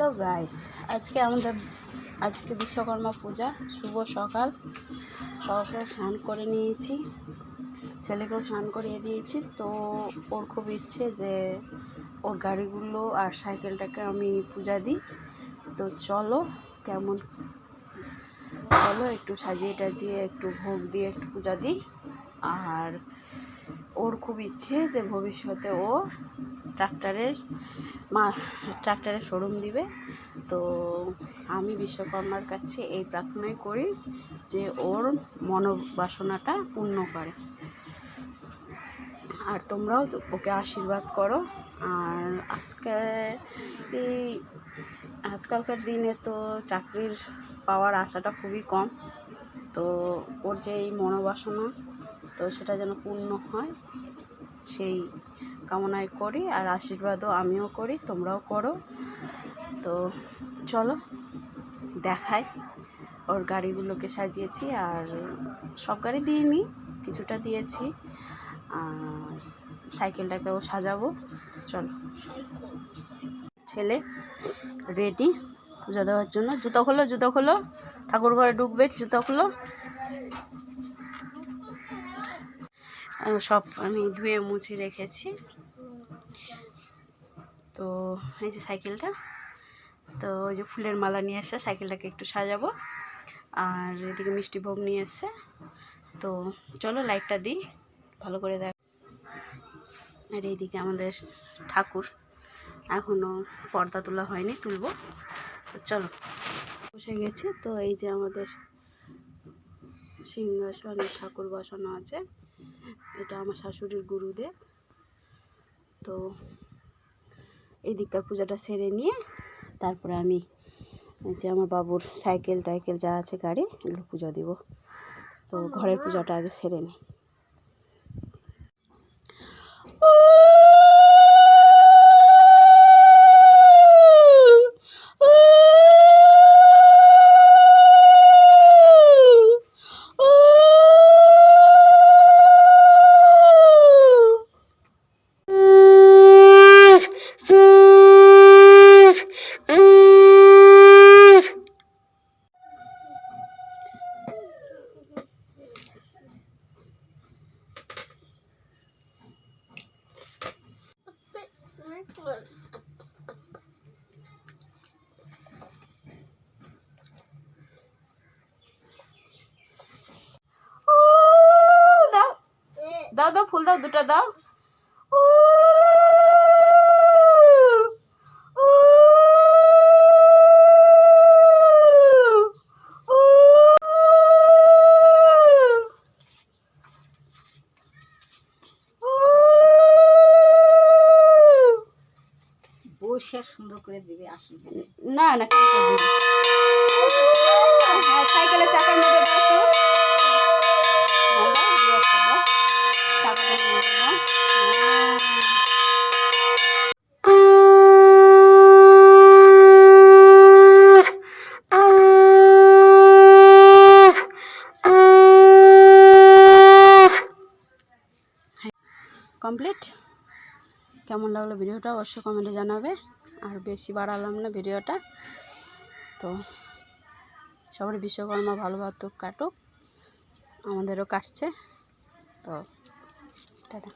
Hello guys, আজকে বিশ্বকর্মা পূজা। শুভ সকাল। সকালে স্নান করে নিয়েছি, ছেলেকেও স্নান করিয়ে দিয়েছি। তো ওর খুব ইচ্ছে যে ওর গাড়িগুলো আর সাইকেলটাকে আমি পূজা দিই। তো চলো একটু সাজিয়ে টাজিয়ে একটু ভোগ দিয়ে একটু পূজা দিই। আর ওর খুব ইচ্ছে যে ভবিষ্যতে ও ট্রাক্টরের শোরুম দিবে। তো আমি বিশ্বকর্মার কাছে এই প্রার্থনাই করি যে ওর মনোবাসনাটা পূর্ণ করে। আর তোমরাও ওকে আশীর্বাদ করো। আর আজকালকার দিনে তো চাকরির পাওয়ার আশাটা খুবই কম। তো ওর যে এই মনোবাসনা, তো সেটা যেন পূর্ণ হয় সেই কামনাই করি। আর আশীর্বাদও আমিও করি, তোমরাও করো। তো চলো দেখাই। ওর গাড়িগুলোকে সাজিয়েছি, আর সব গাড়ি দিইনি, কিছুটা দিয়েছি। আর সাইকেলটাকেও সাজাবো। চলো, ছেলে রেডি পূজা দেওয়ার জন্য। জুতো খোলো, ঠাকুর ঘরে ঢুকবে, জুতো খোলো। সব আমি ধুয়ে মুছে রেখেছি। তো এই যে সাইকেলটা, তো ওই যে ফুলের মালা নিয়ে এসে সাইকেলটাকে একটু সাজাবো। আর এদিকে মিষ্টি ভোগ নিয়ে এসছে। তো চলো লাইটটা দিই ভালো করে দেখ। আর এইদিকে আমাদের ঠাকুর এখনও পর্দা তোলা হয়নি, তুলবো। তো চলো, বসে গেছে। তো এই যে আমাদের সিংহাসনে ঠাকুর বসানো আছে। এটা আমার শাশুড়ির গুরুদেব। তো এই দিককার পূজাটা সেরে নিয়ে তারপরে আমি যে আমার বাবুর সাইকেল টাইকেল যা আছে গাড়ি, এগুলো পূজা দিব। তো ঘরের পূজাটা আগে সেরে নিই। দাও ফুল দাও, দুটো দাও। বসে সুন্দর করে দিবে, আসি না সাইকেলের চাকার মধ্যে কমপ্লিট। কেমন লাগলো ভিডিওটা অবশ্যই কমেন্টে জানাবে। আর বেশি বাড়ালাম না ভিডিওটা। তো সবার বিশ্বকর্মা ভালো কাটুক, আমাদেরও কাটছে। তো টাটা।